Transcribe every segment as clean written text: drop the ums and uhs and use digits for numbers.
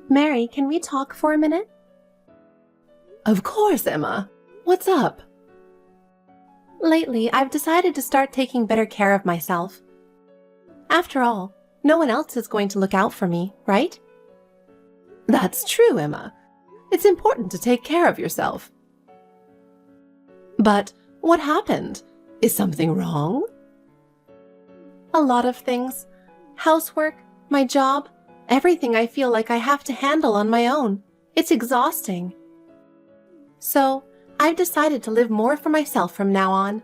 Mary, can we talk for a minute? Of course, Emma. What's up? Lately, I've decided to start taking better care of myself. After all, no one else is going to look out for me, right? That's true, Emma. It's important to take care of yourself. But what happened? Is something wrong? A lot of things. Housework, my job, everything I feel like I have to handle on my own. It's exhausting. So, I've decided to live more for myself from now on.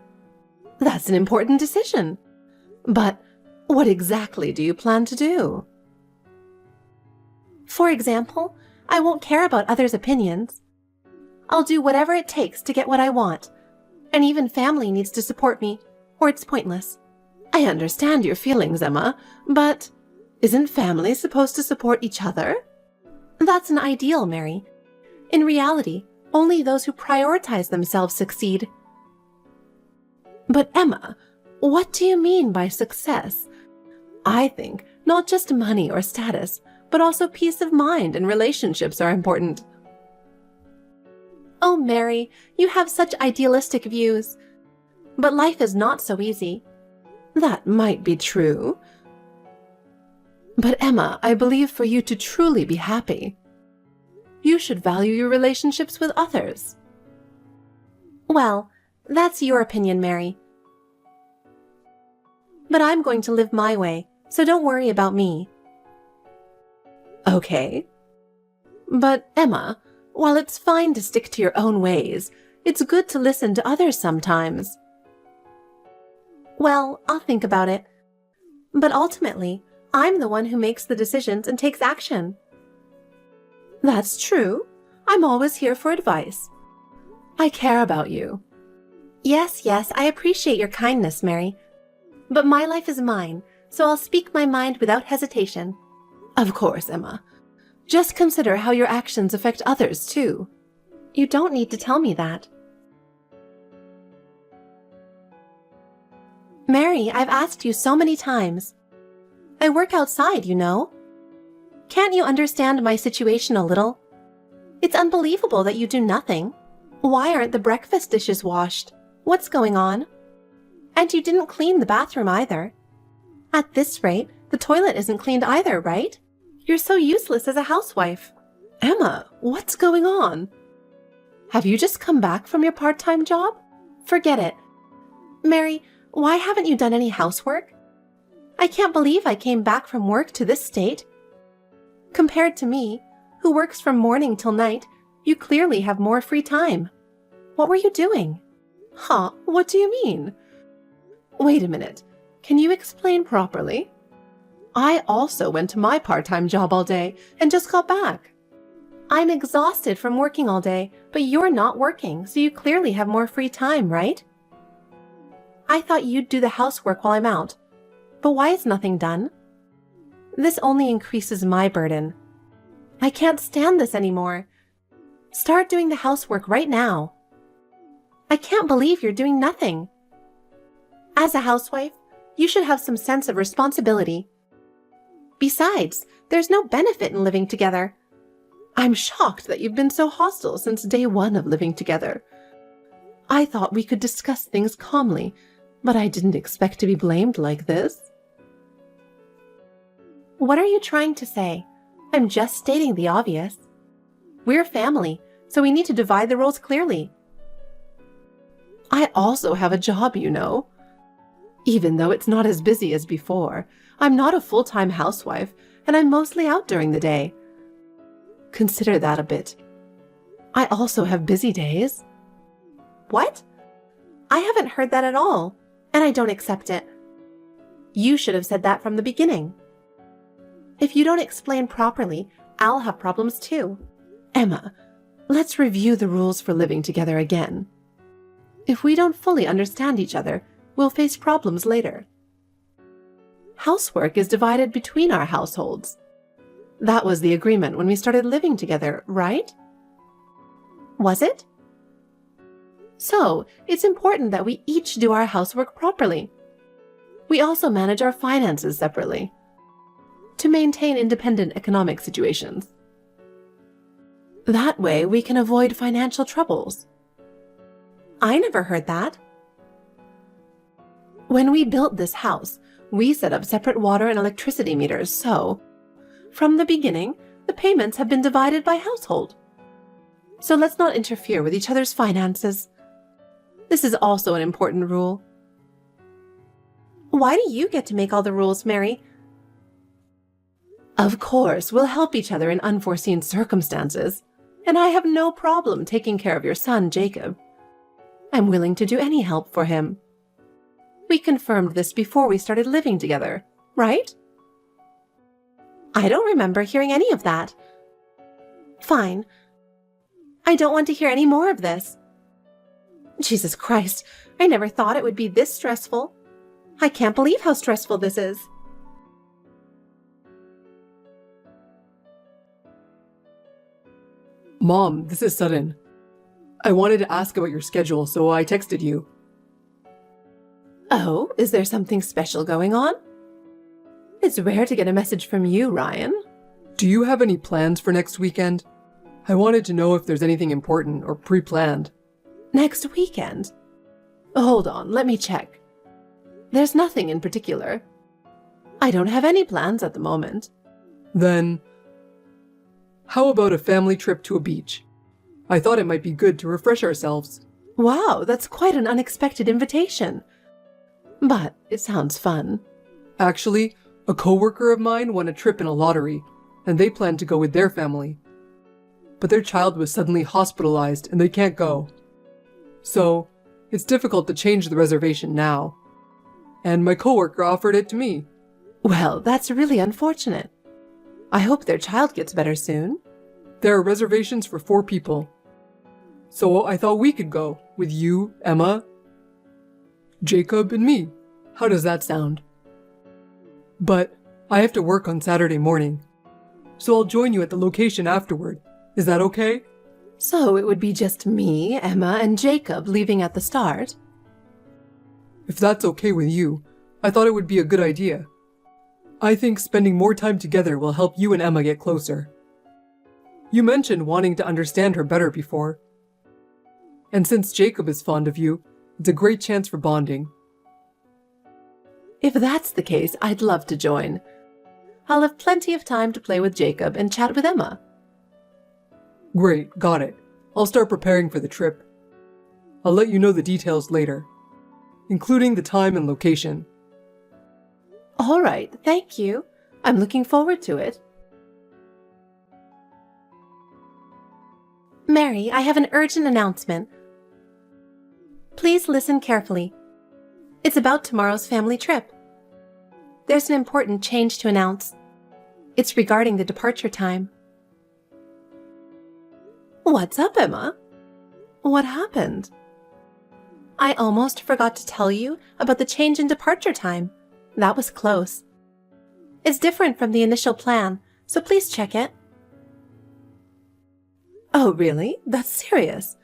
That's an important decision. But what exactly do you plan to do? For example, I won't care about others' opinions. I'll do whatever it takes to get what I want. And even family needs to support me, or it's pointless. I understand your feelings, Emma, but isn't family supposed to support each other? That's an ideal, Mary. In reality, only those who prioritize themselves succeed. But Emma, what do you mean by success? I think not just money or status, but also peace of mind and relationships are important. Oh, Mary, you have such idealistic views. But life is not so easy. That might be true. But Emma, I believe for you to truly be happy, you should value your relationships with others. Well, that's your opinion, Mary. But I'm going to live my way, so don't worry about me. Okay. But Emma, while it's fine to stick to your own ways, it's good to listen to others sometimes. Well, I'll think about it. But ultimately, I'm the one who makes the decisions and takes action. That's true. I'm always here for advice. I care about you. Yes, I appreciate your kindness, Mary. But my life is mine, so I'll speak my mind without hesitation. Of course, Emma. Just consider how your actions affect others, too. You don't need to tell me that. Mary, I've asked you so many times. I work outside, you know. Can't you understand my situation a little? It's unbelievable that you do nothing. Why aren't the breakfast dishes washed? What's going on? And you didn't clean the bathroom either. At this rate, the toilet isn't cleaned either, right? You're so useless as a housewife. Emma, what's going on? Have you just come back from your part-time job? Forget it. Mary, why haven't you done any housework? I can't believe I came back from work to this state. Compared to me, who works from morning till night, you clearly have more free time. What were you doing? Huh, what do you mean? Wait a minute, can you explain properly? I also went to my part-time job all day and just got back. I'm exhausted from working all day, but you're not working, so you clearly have more free time, right? I thought you'd do the housework while I'm out. But why is nothing done? This only increases my burden. I can't stand this anymore. Start doing the housework right now. I can't believe you're doing nothing. As a housewife, you should have some sense of responsibility. Besides, there's no benefit in living together. I'm shocked that you've been so hostile since day one of living together. I thought we could discuss things calmly, but I didn't expect to be blamed like this. What are you trying to say? I'm just stating the obvious. We're family, so we need to divide the roles clearly. I also have a job, you know. Even though it's not as busy as before, I'm not a full-time housewife, and I'm mostly out during the day. Consider that a bit. I also have busy days. What? I haven't heard that at all, and I don't accept it. You should have said that from the beginning. If you don't explain properly, I'll have problems too. Emma, let's review the rules for living together again. If we don't fully understand each other, we'll face problems later. Housework is divided between our households. That was the agreement when we started living together, right? Was it? So, it's important that we each do our housework properly. We also manage our finances separately to maintain independent economic situations. That way we can avoid financial troubles. I never heard that. When we built this house, we set up separate water and electricity meters, so from the beginning, the payments have been divided by household. So let's not interfere with each other's finances. This is also an important rule. Why do you get to make all the rules, Mary? Of course, we'll help each other in unforeseen circumstances, and I have no problem taking care of your son, Jacob. I'm willing to do any help for him. We confirmed this before we started living together, right? I don't remember hearing any of that. Fine. I don't want to hear any more of this. Jesus Christ, I never thought it would be this stressful. I can't believe how stressful this is. Mom, this is sudden. I wanted to ask about your schedule, so I texted you. Oh, is there something special going on? It's rare to get a message from you, Ryan. Do you have any plans for next weekend? I wanted to know if there's anything important or pre-planned. Next weekend? Hold on, let me check. There's nothing in particular. I don't have any plans at the moment. Then, how about a family trip to a beach? I thought it might be good to refresh ourselves. Wow, that's quite an unexpected invitation. But it sounds fun. Actually, a coworker of mine won a trip in a lottery, and they plan to go with their family. But their child was suddenly hospitalized and they can't go. So, it's difficult to change the reservation now. And my coworker offered it to me. Well, that's really unfortunate. I hope their child gets better soon. There are reservations for 4 people. So I thought we could go, with you, Emma, Jacob, and me. How does that sound? But I have to work on Saturday morning, so I'll join you at the location afterward. Is that okay? So it would be just me, Emma, and Jacob leaving at the start? If that's okay with you, I thought it would be a good idea. I think spending more time together will help you and Emma get closer. You mentioned wanting to understand her better before. And since Jacob is fond of you, it's a great chance for bonding. If that's the case, I'd love to join. I'll have plenty of time to play with Jacob and chat with Emma. Great, got it. I'll start preparing for the trip. I'll let you know the details later, including the time and location. All right, thank you. I'm looking forward to it. Mary, I have an urgent announcement. Please listen carefully. It's about tomorrow's family trip. There's an important change to announce. It's regarding the departure time. What's up, Emma? What happened? I almost forgot to tell you about the change in departure time. That was close. It's different from the initial plan, so please check it. Oh, really? That's serious.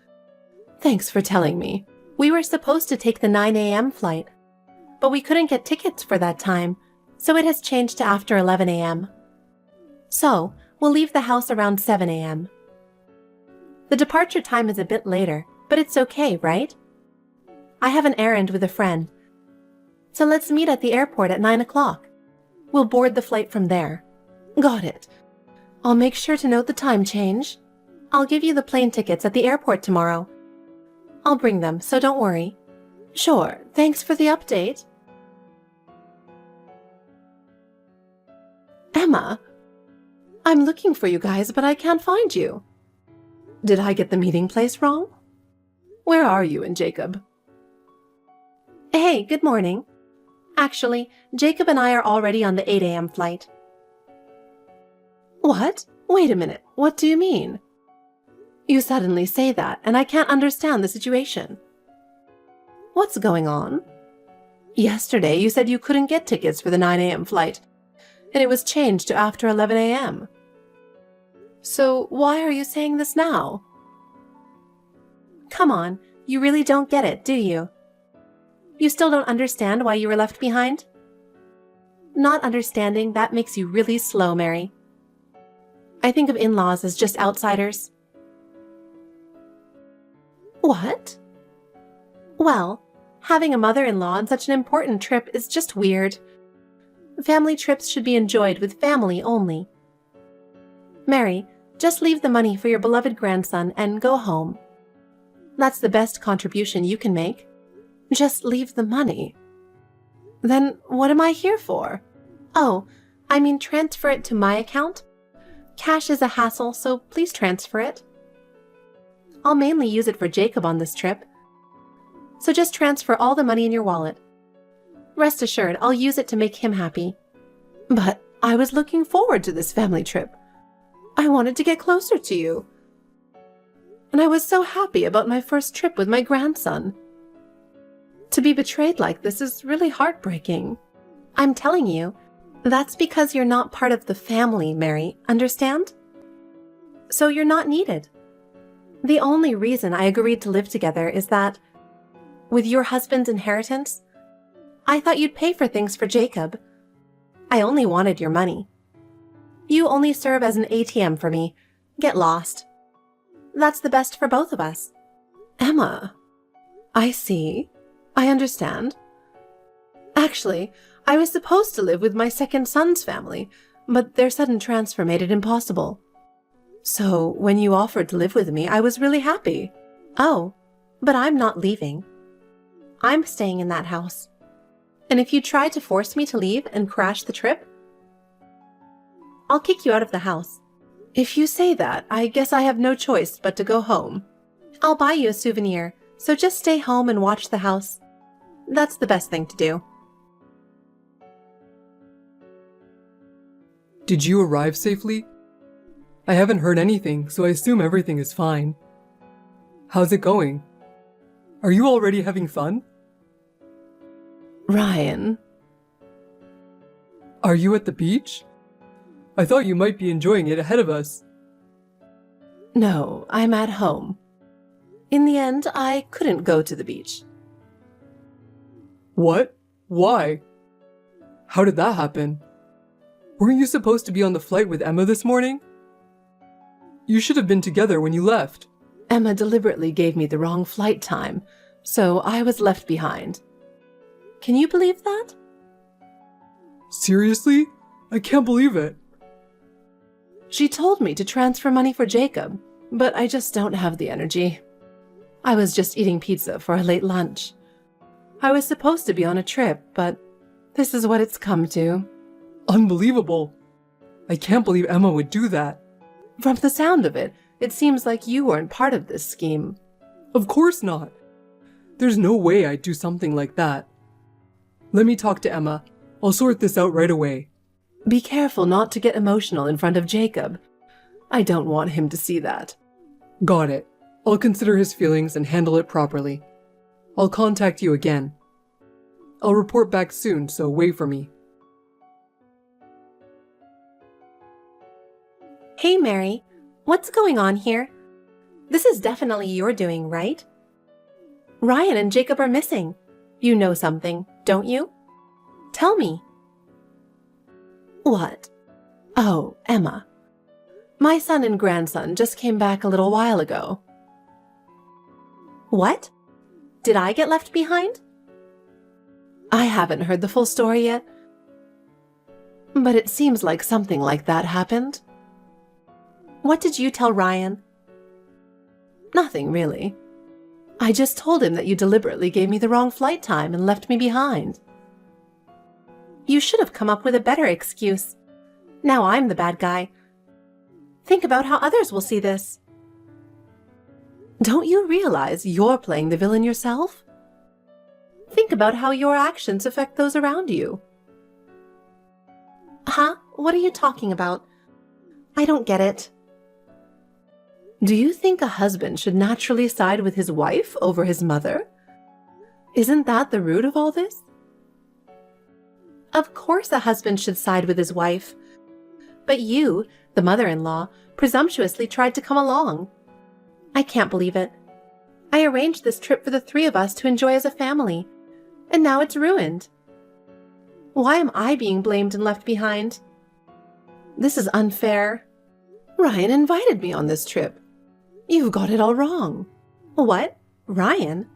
Thanks for telling me. We were supposed to take the 9 a.m. flight, but we couldn't get tickets for that time, so it has changed to after 11 a.m. So, we'll leave the house around 7 a.m. The departure time is a bit later, but it's okay, right? I have an errand with a friend, so let's meet at the airport at 9 o'clock. We'll board the flight from there. Got it. I'll make sure to note the time change. I'll give you the plane tickets at the airport tomorrow. I'll bring them, so don't worry. Sure, thanks for the update. Emma, I'm looking for you guys, but I can't find you. Did I get the meeting place wrong? Where are you and Jacob? Hey, good morning. Actually, Jacob and I are already on the 8 a.m. flight. What? Wait a minute, what do you mean? You suddenly say that, and I can't understand the situation. What's going on? Yesterday, you said you couldn't get tickets for the 9 a.m. flight, and it was changed to after 11 a.m. So why are you saying this now? Come on, you really don't get it, do you? You still don't understand why you were left behind? Not understanding, that makes you really slow, Mary. I think of in-laws as just outsiders. What? Well, having a mother-in-law on such an important trip is just weird. Family trips should be enjoyed with family only. Mary, just leave the money for your beloved grandson and go home. That's the best contribution you can make. Just leave the money. Then what am I here for? Oh, I mean transfer it to my account. Cash is a hassle, so please transfer it. I'll mainly use it for Jacob on this trip. So just transfer all the money in your wallet. Rest assured, I'll use it to make him happy. But I was looking forward to this family trip. I wanted to get closer to you. And I was so happy about my first trip with my grandson. To be betrayed like this is really heartbreaking. I'm telling you, that's because you're not part of the family, Mary, understand? So you're not needed. The only reason I agreed to live together is that, with your husband's inheritance, I thought you'd pay for things for Jacob. I only wanted your money. You only serve as an ATM for me. Get lost. That's the best for both of us. Emma, I see. I understand. Actually, I was supposed to live with my second son's family, but their sudden transfer made it impossible. So when you offered to live with me, I was really happy. Oh, but I'm not leaving. I'm staying in that house. And if you try to force me to leave and crash the trip, I'll kick you out of the house. If you say that, I guess I have no choice but to go home. I'll buy you a souvenir, so just stay home and watch the house. That's the best thing to do. Did you arrive safely? I haven't heard anything, so I assume everything is fine. How's it going? Are you already having fun? Ryan. Are you at the beach? I thought you might be enjoying it ahead of us. No, I'm at home. In the end, I couldn't go to the beach. What? Why? How did that happen? Weren't you supposed to be on the flight with Emma this morning? You should have been together when you left. Emma deliberately gave me the wrong flight time, so I was left behind. Can you believe that? Seriously? I can't believe it. She told me to transfer money for Jacob, but I just don't have the energy. I was just eating pizza for a late lunch. I was supposed to be on a trip, but this is what it's come to. Unbelievable. I can't believe Emma would do that. From the sound of it, it seems like you weren't part of this scheme. Of course not. There's no way I'd do something like that. Let me talk to Emma. I'll sort this out right away. Be careful not to get emotional in front of Jacob. I don't want him to see that. Got it. I'll consider his feelings and handle it properly. I'll contact you again. I'll report back soon, so wait for me. Hey, Mary. What's going on here? This is definitely your doing, right? Ryan and Jacob are missing. You know something, don't you? Tell me. What? Oh, Emma. My son and grandson just came back a little while ago. What? Did I get left behind? I haven't heard the full story yet, but it seems like something like that happened. What did you tell Ryan? Nothing, really. I just told him that you deliberately gave me the wrong flight time and left me behind. You should have come up with a better excuse. Now I'm the bad guy. Think about how others will see this. Don't you realize you're playing the villain yourself? Think about how your actions affect those around you. Huh? What are you talking about? I don't get it. Do you think a husband should naturally side with his wife over his mother? Isn't that the root of all this? Of course a husband should side with his wife. But you, the mother-in-law, presumptuously tried to come along. I can't believe it. I arranged this trip for the three of us to enjoy as a family, and now it's ruined. Why am I being blamed and left behind? This is unfair. Ryan invited me on this trip. You've got it all wrong. What? Ryan?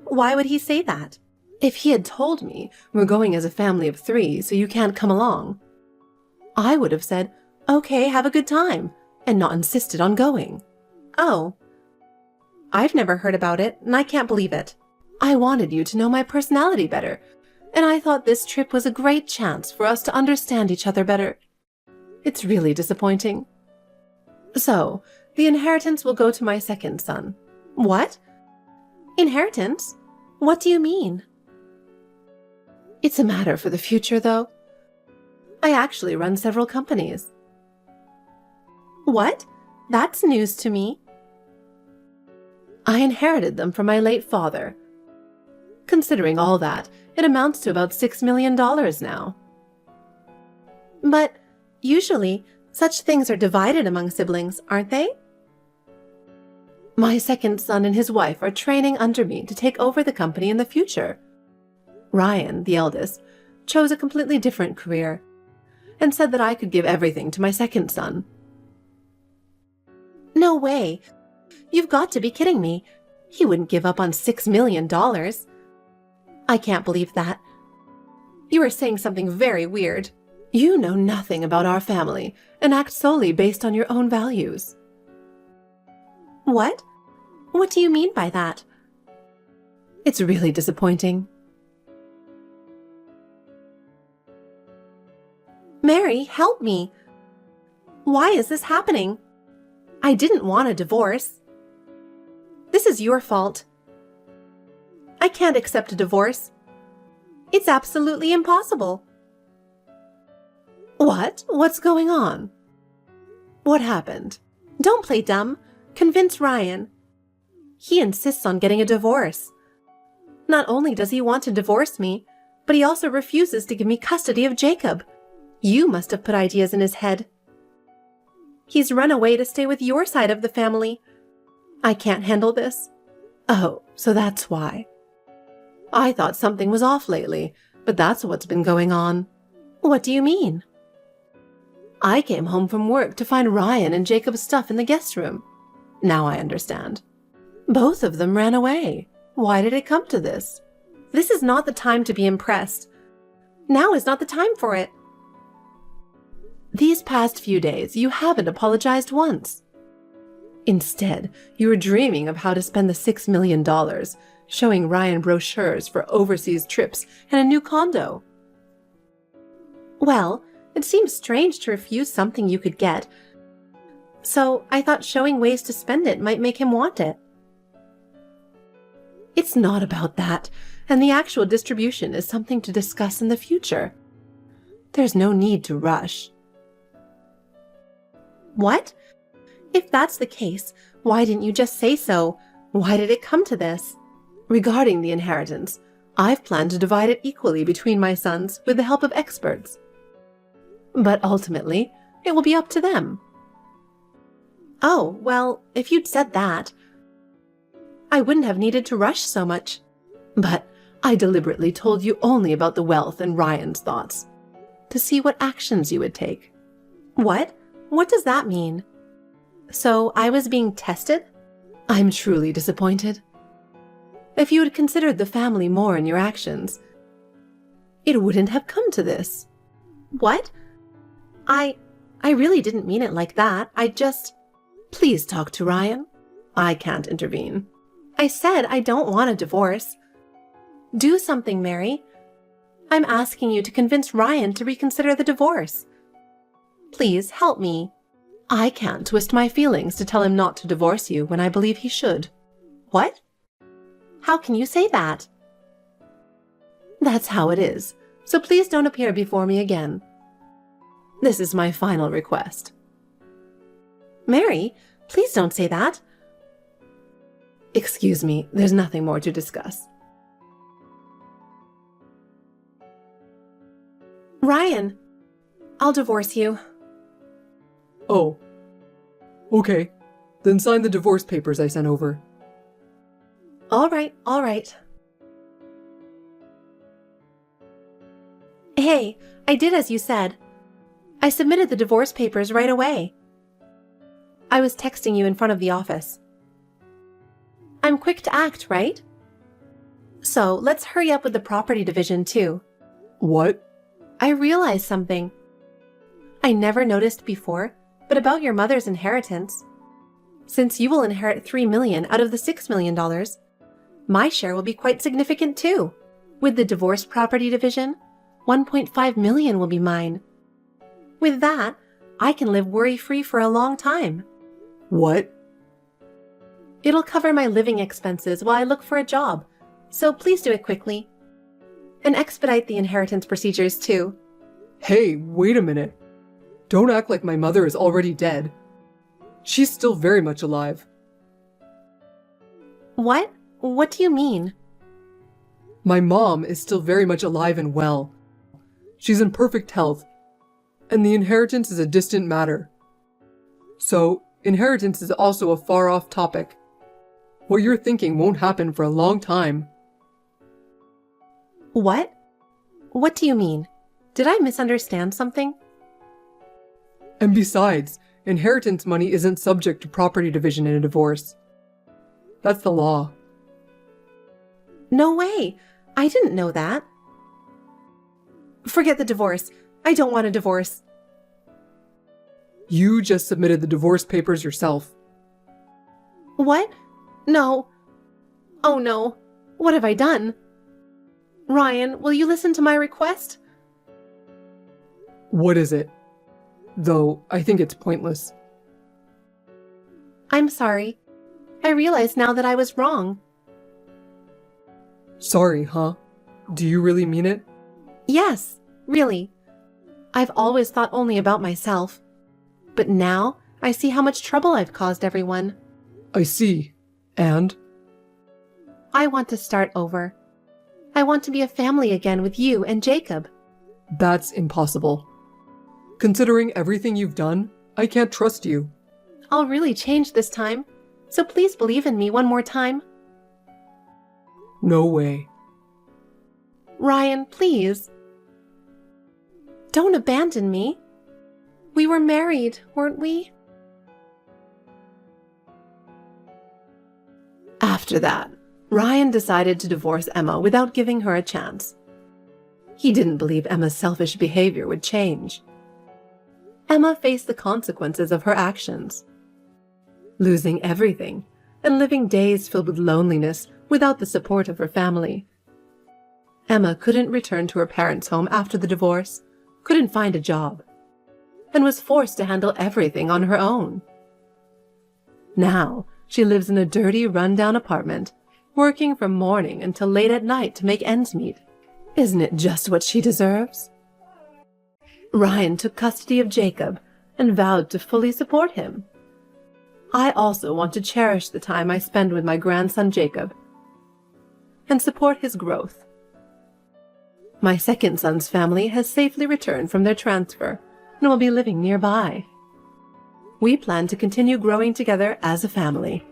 Why would he say that? If he had told me, we're going as a family of 3, so you can't come along, I would have said, okay, have a good time, and not insisted on going. Oh. I've never heard about it, and I can't believe it. I wanted you to know my personality better, and I thought this trip was a great chance for us to understand each other better. It's really disappointing. So, the inheritance will go to my second son. What? Inheritance? What do you mean? It's a matter for the future, though. I actually run several companies. What? That's news to me. I inherited them from my late father. Considering all that, it amounts to about $6 million now. But usually, such things are divided among siblings, aren't they? My second son and his wife are training under me to take over the company in the future. Ryan, the eldest, chose a completely different career and said that I could give everything to my second son. No way. You've got to be kidding me. He wouldn't give up on $6 million. I can't believe that. You are saying something very weird. You know nothing about our family and act solely based on your own values. What? What do you mean by that? It's really disappointing. Mary, help me. Why is this happening? I didn't want a divorce. This is your fault. I can't accept a divorce. It's absolutely impossible. What? What's going on? What happened? Don't play dumb. Convince Ryan. He insists on getting a divorce. Not only does he want to divorce me, but he also refuses to give me custody of Jacob. You must have put ideas in his head. He's run away to stay with your side of the family. I can't handle this. Oh, so that's why. I thought something was off lately, but that's what's been going on. What do you mean? I came home from work to find Ryan and Jacob's stuff in the guest room. Now I understand. Both of them ran away. Why did it come to this? This is not the time to be impressed. Now is not the time for it. These past few days, you haven't apologized once. Instead, you were dreaming of how to spend the $6 million, showing Ryan brochures for overseas trips and a new condo. Well, it seems strange to refuse something you could get, so I thought showing ways to spend it might make him want it. It's not about that, and the actual distribution is something to discuss in the future. There's no need to rush. What? If that's the case, why didn't you just say so? Why did it come to this? Regarding the inheritance, I've planned to divide it equally between my sons with the help of experts. But ultimately, it will be up to them. Oh, well, if you'd said that, I wouldn't have needed to rush so much. But I deliberately told you only about the wealth and Ryan's thoughts, to see what actions you would take. What? What does that mean? So I was being tested? I'm truly disappointed. If you had considered the family more in your actions, it wouldn't have come to this. What? I really didn't mean it like that. I just... Please talk to Ryan. I can't intervene. I said I don't want a divorce. Do something, Mary. I'm asking you to convince Ryan to reconsider the divorce. Please help me. I can't twist my feelings to tell him not to divorce you when I believe he should. What? How can you say that? That's how it is, so please don't appear before me again. This is my final request. Mary, please don't say that. Excuse me, there's nothing more to discuss. Ryan, I'll divorce you. Oh. Okay. Then sign the divorce papers I sent over. All right, all right. Hey, I did as you said. I submitted the divorce papers right away. I was texting you in front of the office. I'm quick to act, right? So let's hurry up with the property division too. What? I realized something I never noticed before, but about your mother's inheritance. Since you will inherit $3 million out of the $6 million, my share will be quite significant too. With the divorce property division, $1.5 million will be mine. With that, I can live worry-free for a long time. What? It'll cover my living expenses while I look for a job, so please do it quickly. And expedite the inheritance procedures too. Hey, wait a minute. Don't act like my mother is already dead. She's still very much alive. What? What do you mean? My mom is still very much alive and well. She's in perfect health, and the inheritance is a distant matter. So, inheritance is also a far-off topic. What you're thinking won't happen for a long time. What? What do you mean? Did I misunderstand something? And besides, inheritance money isn't subject to property division in a divorce. That's the law. No way! I didn't know that. Forget the divorce. I don't want a divorce. You just submitted the divorce papers yourself. What? No. Oh no. What have I done? Ryan, will you listen to my request? What is it? Though, I think it's pointless. I'm sorry. I realize now that I was wrong. Sorry, huh? Do you really mean it? Yes, really. I've always thought only about myself. But now, I see how much trouble I've caused everyone. I see. And? I want to start over. I want to be a family again with you and Jacob. That's impossible. Considering everything you've done, I can't trust you. I'll really change this time, so please believe in me one more time. No way. Ryan, please. Don't abandon me. We were married, weren't we? After that, Ryan decided to divorce Emma without giving her a chance. He didn't believe Emma's selfish behavior would change. Emma faced the consequences of her actions. Losing everything and living days filled with loneliness without the support of her family. Emma couldn't return to her parents' home after the divorce, couldn't find a job, and was forced to handle everything on her own. Now, she lives in a dirty, run-down apartment, working from morning until late at night to make ends meet. Isn't it just what she deserves? Ryan took custody of Jacob and vowed to fully support him. I also want to cherish the time I spend with my grandson Jacob and support his growth. My second son's family has safely returned from their transfer and will be living nearby. We plan to continue growing together as a family.